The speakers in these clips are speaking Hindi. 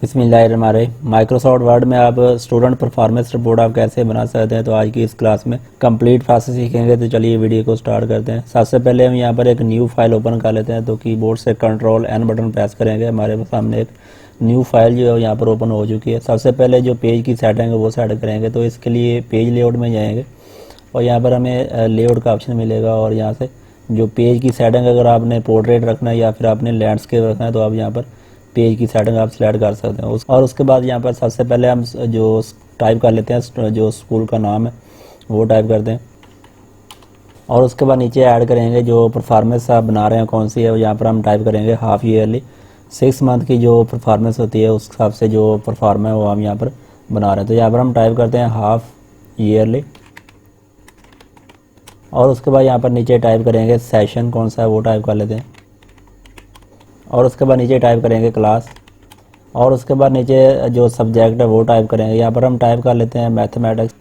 बिस्मिल्लाहिर्रहमानिर्रहीम। माइक्रोसॉफ्ट वर्ड में आप स्टूडेंट परफॉर्मेंस रिपोर्ट आप कैसे बना सकते हैं, तो आज की इस क्लास में कंप्लीट प्रोसेस सीखेंगे। तो चलिए वीडियो को स्टार्ट करते हैं। सबसे पहले हम यहाँ पर एक न्यू फाइल ओपन कर लेते हैं। तो कीबोर्ड से कंट्रोल एन बटन प्रेस करेंगे, हमारे सामने एक न्यू फाइल जो है यहाँ पर ओपन हो चुकी है। सबसे पहले जो पेज की सेटिंग है वो सेट करेंगे। तो इसके लिए पेज लेआउट में जाएंगे और यहाँ पर हमें लेआउट का ऑप्शन मिलेगा और यहाँ से जो पेज की सेटिंग, अगर आपने पोर्ट्रेट रखना है या फिर आपने लैंडस्केप रखना है तो आप यहाँ पर पेज की सेटिंग आप सिलेक्ट कर सकते हैं। और उसके बाद यहाँ पर सबसे पहले हम जो टाइप कर लेते हैं, जो स्कूल का नाम है वो टाइप करते हैं और उसके बाद नीचे ऐड करेंगे जो परफॉर्मेंस आप बना रहे हैं कौन सी है। यहाँ पर हम टाइप करेंगे हाफ ईयरली, 6 मंथ की जो परफॉर्मेंस होती है उस हिसाब से जो परफॉर्म है वो हम यहाँ पर बना रहे हैं। तो यहाँ पर हम टाइप करते हैं हाफ ईयरली और उसके बाद यहाँ पर नीचे टाइप करेंगे सेशन कौन सा है वो टाइप कर लेते हैं और उसके बाद नीचे टाइप करेंगे क्लास और उसके बाद नीचे जो सब्जेक्ट है वो टाइप करेंगे। यहाँ पर हम टाइप कर लेते हैं मैथमेटिक्स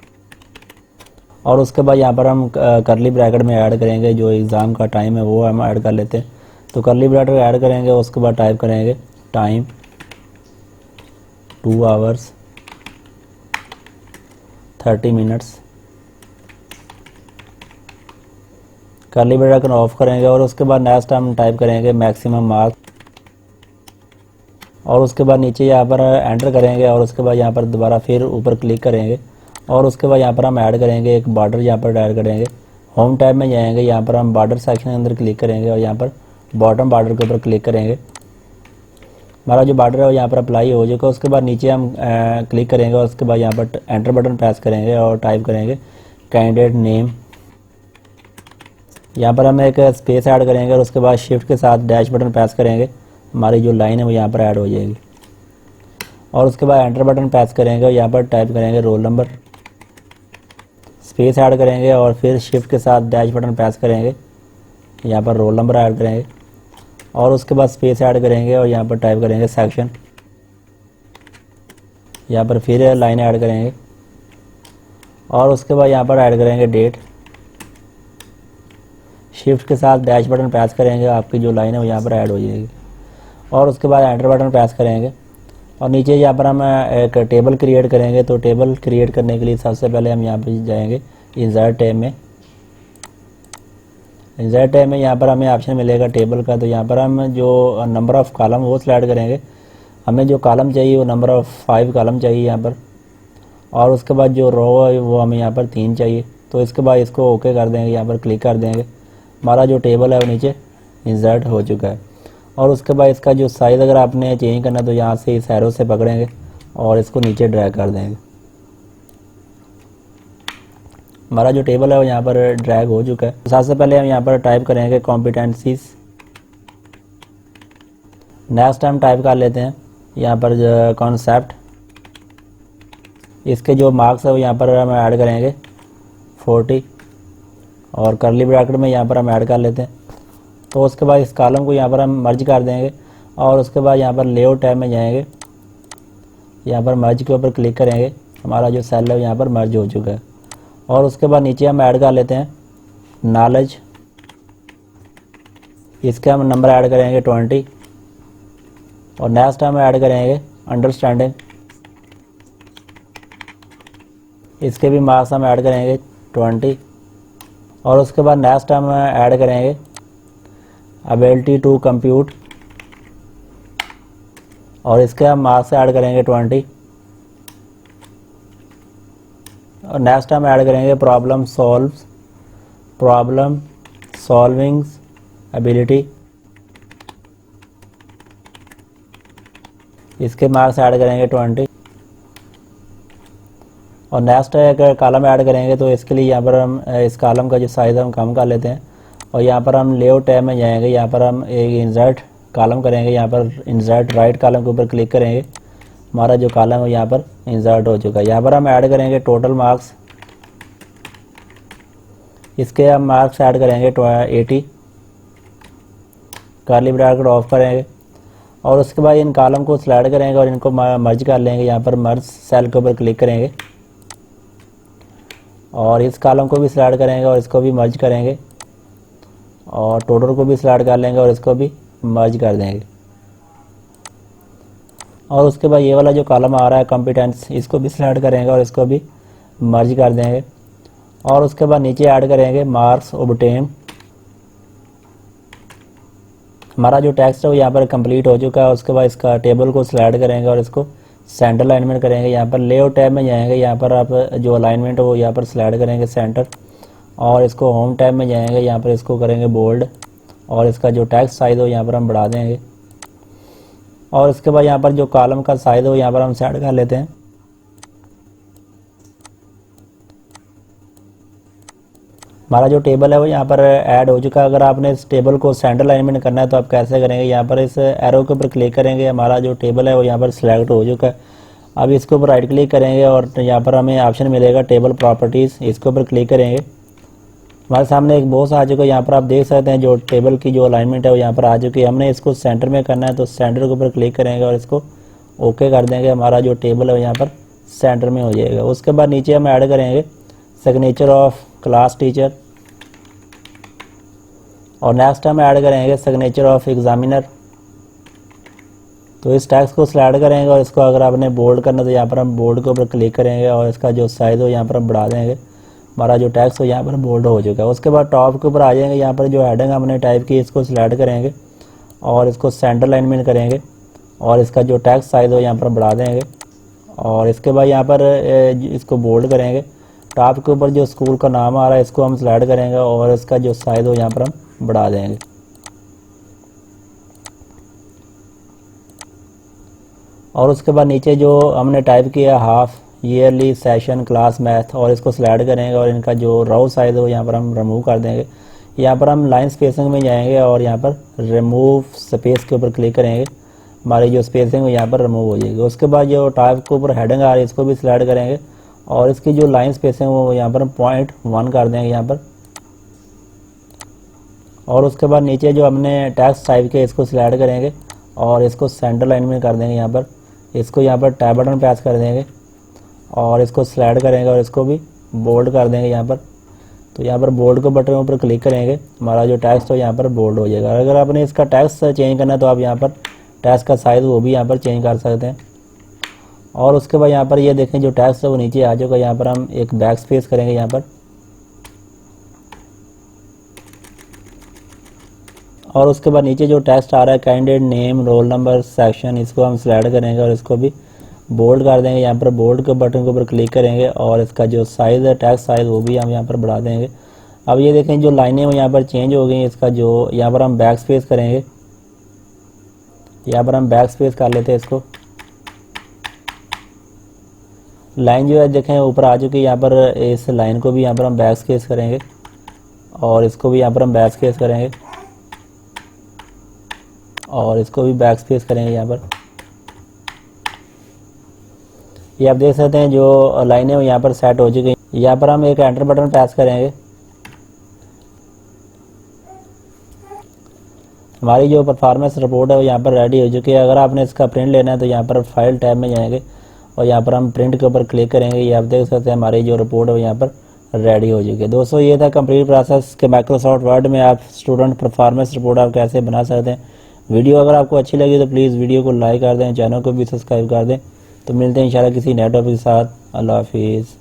और उसके बाद यहाँ पर हम करली ब्रैकेट में ऐड करेंगे जो एग्ज़ाम का टाइम है वो हम ऐड कर लेते हैं। तो करली ब्रैकेट ऐड करेंगे, उसके बाद टाइप करेंगे टाइम 2 hours 30 minutes, करली ब्रैकेट ऑफ करेंगे और उसके बाद नेक्स्ट हम टाइप करेंगे मैक्सिमम मार्क्स और उसके बाद नीचे यहाँ पर एंटर करेंगे और उसके बाद यहाँ पर दोबारा फिर ऊपर क्लिक करेंगे और उसके बाद यहाँ पर हम ऐड करेंगे एक बॉर्डर, यहाँ पर ऐड करेंगे। होम टैब में जाएंगे, यहाँ पर हम बॉर्डर सेक्शन के अंदर क्लिक करेंगे और यहाँ पर बॉटम बॉर्डर के ऊपर क्लिक करेंगे। हमारा जो बॉर्डर है वो यहाँ पर अप्लाई हो जाएगा। उसके बाद नीचे हम क्लिक करेंगे और उसके बाद यहाँ पर एंटर बटन प्रेस करेंगे और टाइप करेंगे कैंडिडेट नेम। यहाँ पर हम एक स्पेस ऐड करेंगे और उसके बाद शिफ्ट के साथ डैश बटन प्रेस करेंगे, हमारी जो लाइन है वो यहाँ पर ऐड हो जाएगी और उसके बाद एंटर बटन प्रेस करेंगे और यहाँ पर टाइप करेंगे रोल नंबर, स्पेस ऐड करेंगे और फिर शिफ्ट के साथ डैश बटन प्रेस करेंगे, यहाँ पर रोल नंबर ऐड करेंगे और उसके बाद स्पेस ऐड करेंगे और यहाँ पर टाइप करेंगे सेक्शन, यहाँ पर फिर लाइन ऐड करेंगे और उसके बाद यहाँ पर ऐड करेंगे डेट, शिफ्ट के साथ डैश बटन प्रेस करेंगे, आपकी जो लाइन है वो यहाँ पर ऐड हो जाएगी और उसके बाद एंटर बटन प्रेस करेंगे और नीचे यहाँ पर हम एक टेबल क्रिएट करेंगे। तो टेबल क्रिएट करने के लिए सबसे पहले हम यहाँ पर जाएंगे इंसर्ट टैब में। इंसर्ट टैब में यहाँ पर हमें ऑप्शन मिलेगा टेबल का। तो यहाँ पर हम जो नंबर ऑफ़ कॉलम वो सिलेक्ट करेंगे, हमें जो कॉलम चाहिए वो नंबर ऑफ़ 5 कॉलम चाहिए यहाँ पर और उसके बाद जो रो है वो हमें यहाँ पर 3 चाहिए। तो इसके बाद इसको ओके कर देंगे, यहाँ पर क्लिक कर देंगे, हमारा जो टेबल है वो नीचे इंसर्ट हो चुका है। और उसके बाद इसका जो साइज़ अगर आपने चेंज करना तो यहाँ से इस एरो से पकड़ेंगे और इसको नीचे ड्रैग कर देंगे। हमारा जो टेबल है वो यहाँ पर ड्रैग हो चुका है। सबसे पहले हम यहाँ पर टाइप करेंगे कॉम्पिटेंसीज, नेक्स्ट हम टाइप कर लेते हैं यहाँ पर कॉन्सेप्ट, इसके जो मार्क्स है वो यहाँ पर हम ऐड करेंगे 40 और करली ब्रैकेट में यहाँ पर हम ऐड कर लेते हैं। तो उसके बाद इस कॉलम को यहाँ पर हम मर्ज कर देंगे और उसके बाद यहाँ पर लेआउट टैब में जाएंगे, यहाँ पर मर्ज के ऊपर क्लिक करेंगे, हमारा जो सेल है यहाँ पर मर्ज हो चुका है। और उसके बाद नीचे हम ऐड कर लेते हैं नॉलेज, इसके हम नंबर ऐड करेंगे 20 और नेक्स्ट हम ऐड करेंगे अंडरस्टैंडिंग, इसके भी मार्क्स हम ऐड करेंगे 20 और उसके बाद नेक्स्ट हम ऐड करेंगे एबिलिटी टू कंप्यूट और इसके हम मार्क्स ऐड करेंगे 20 और नेक्स्ट हम ऐड करेंगे प्रॉब्लम सॉल्विंग एबिलिटी, इसके मार्क्स ऐड करेंगे 20 और नेक्स्ट एक कॉलम ऐड करेंगे। तो इसके लिए यहाँ पर हम इस कॉलम का जो साइज़ है हम कम कर लेते हैं और यहाँ पर हम लेआउट टैब में जाएंगे, यहाँ पर हम एक इंसर्ट कॉलम करेंगे, यहाँ पर इंसर्ट राइट कॉलम के ऊपर क्लिक करेंगे, हमारा जो कॉलम है यहाँ पर इंसर्ट हो चुका है। यहाँ पर हम ऐड करेंगे टोटल मार्क्स, इसके हम मार्क्स ऐड करेंगे 80, कर्ली ब्रैकेट ऑफ करेंगे और उसके बाद इन कॉलम को सिलेक्ट करेंगे और इनको मर्ज कर लेंगे, यहाँ पर मर्ज सेल के ऊपर क्लिक करेंगे और इस कॉलम को भी सिलेक्ट करेंगे और इसको भी मर्ज करेंगे और टोटल को भी सिलेक्ट कर लेंगे और इसको भी मर्ज कर देंगे। और उसके बाद ये वाला जो कॉलम आ रहा है कॉम्पिटेंस, इसको भी सिलेक्ट करेंगे और इसको भी मर्ज कर देंगे। और उसके बाद नीचे ऐड करेंगे मार्क्स ओब्टेन। हमारा जो टेक्स्ट है वो यहाँ पर कंप्लीट हो चुका है। उसके बाद इसका टेबल को सिलेक्ट करेंगे और इसको सेंटर अलाइनमेंट करेंगे। यहाँ पर लेआउट टैब में जाएंगे, यहाँ पर आप जो अलाइनमेंट है वो यहाँ पर सिलेक्ट करेंगे सेंटर, और इसको होम टैब में जाएंगे, यहाँ पर इसको करेंगे बोल्ड, और इसका जो टेक्स्ट साइज़ हो यहाँ पर हम बढ़ा देंगे। और इसके बाद यहाँ पर जो कॉलम का साइज़ हो यहाँ पर हम सेट कर लेते हैं। हमारा जो टेबल है वो यहाँ पर ऐड हो चुका है। अगर आपने इस टेबल को सेंटर अलाइनमेंट करना है तो आप कैसे करेंगे, यहाँ पर इस एरो के ऊपर क्लिक करेंगे, हमारा जो टेबल है वो यहाँ पर सिलेक्ट हो चुका है। अब इसके ऊपर राइट क्लिक करेंगे और यहाँ पर हमें ऑप्शन मिलेगा टेबल प्रॉपर्टीज़, इसके ऊपर क्लिक करेंगे। हमारे सामने एक बॉक्स आ चुका है, यहाँ पर आप देख सकते हैं जो टेबल की जो अलाइनमेंट है वो यहाँ पर आ चुकी है। हमने इसको सेंटर में करना है तो सेंटर के ऊपर क्लिक करेंगे और इसको ओके कर देंगे। हमारा जो टेबल है वो यहाँ पर सेंटर में हो जाएगा। उसके बाद नीचे हम ऐड करेंगे सिग्नेचर ऑफ क्लास टीचर, और नेक्स्ट हम ऐड करेंगे सिग्नेचर ऑफ एग्जामिनर। तो इस टैक्स को सिलेक्ट करेंगे और इसको अगर आपने बोल्ड करना तो यहाँ पर हम बोल्ड के ऊपर क्लिक करेंगे और इसका जो साइज़ हो यहाँ पर हम बढ़ा देंगे। हमारा जो टैक्स हो यहाँ पर बोल्ड हो चुका है। उसके बाद टॉप के ऊपर आ जाएंगे, यहाँ पर जो हेडिंग हमने टाइप की इसको सिलेक्ट करेंगे और इसको सेंटर अलाइनमेंट करेंगे और इसका जो टैक्स साइज़ हो यहाँ पर बढ़ा देंगे। और इसके बाद यहाँ पर इसको बोल्ड करेंगे। टॉप के ऊपर जो स्कूल का नाम आ रहा है इसको हम सिलेक्ट करेंगे और इसका जो साइज़ हो यहाँ पर हम बढ़ा देंगे। और उसके बाद नीचे जो हमने टाइप किया half yearly session class math, और इसको सिलेक्ट करेंगे और इनका जो रो साइज़ हो यहाँ पर हम रिमूव कर देंगे। यहाँ पर हम लाइन स्पेसिंग में जाएंगे और यहाँ पर रिमूव स्पेस के ऊपर क्लिक करेंगे, हमारी जो स्पेसिंग है यहाँ पर रिमूव हो जाएगी। उसके बाद जो टाइप के ऊपर हेडिंग आ रही है इसको भी सिलेक्ट करेंगे और इसकी जो लाइन स्पेसिंग वो यहाँ पर 0.1 कर देंगे यहाँ पर। और उसके बाद नीचे जो हमने टेक्स्ट टाइप किया इसको सिलेक्ट करेंगे और इसको सेंटर लाइन में कर देंगे। यहाँ पर इसको यहाँ पर टैब बटन प्रेस कर देंगे और इसको सिलेक्ट करेंगे और इसको भी बोल्ड कर देंगे यहाँ पर। तो यहाँ पर बोल्ड के बटन ऊपर क्लिक करेंगे, हमारा जो टेक्स्ट हो यहाँ पर बोल्ड हो जाएगा। अगर आपने इसका टेक्स्ट चेंज करना है तो आप यहाँ पर टेक्स्ट का साइज़ वो भी यहाँ पर चेंज कर सकते हैं। और उसके बाद यहाँ पर ये देखें जो टेक्स्ट है वो नीचे आ जाएगा। यहाँ पर हम एक बैक स्पेस करेंगे यहाँ पर, और उसके बाद नीचे जो टेक्स्ट आ रहा है candidate name roll number section, इसको हम सिलेक्ट करेंगे और इसको भी बोल्ड कर देंगे। यहाँ पर बोल्ड के बटन के ऊपर क्लिक करेंगे और इसका जो साइज़ है टेक्स्ट साइज़ वो भी हम यहाँ पर बढ़ा देंगे। अब ये देखें जो लाइनें वो यहाँ पर चेंज हो गई। इसका जो यहाँ पर हम बैक स्पेस करेंगे, यहाँ पर हम बैक स्पेस कर लेते हैं इसको। लाइन जो है देखें ऊपर आ चुकी है, यहाँ पर इस लाइन को भी यहाँ पर हम बैक स्पेस करेंगे और इसको भी यहाँ पर हम बैक स्पेस करेंगे और इसको भी बैक स्पेस करेंगे यहाँ पर। ये आप देख सकते हैं जो लाइनें वो यहाँ पर सेट हो चुकी हैं। यहाँ पर हम एक एंटर बटन प्रेस करेंगे, हमारी जो परफॉर्मेंस रिपोर्ट है वो यहाँ पर रेडी हो चुकी है। अगर आपने इसका प्रिंट लेना है तो यहाँ पर फाइल टैब में जाएंगे और यहाँ पर हम प्रिंट के ऊपर क्लिक करेंगे। ये आप देख सकते हैं हमारी जो रिपोर्ट है वो यहाँ पर रेडी हो चुकी है। दोस्तों ये था कंप्लीट प्रोसेस कि माइक्रोसॉफ्ट वर्ड में आप स्टूडेंट परफॉर्मेंस रिपोर्ट आप कैसे बना सकते हैं। वीडियो अगर आपको अच्छी लगी तो प्लीज़ वीडियो को लाइक कर दें, चैनल को भी सब्सक्राइब कर दें। तो मिलते हैं इंशाल्लाह किसी नए टॉपिक के साथ। अल्लाह हाफिज़।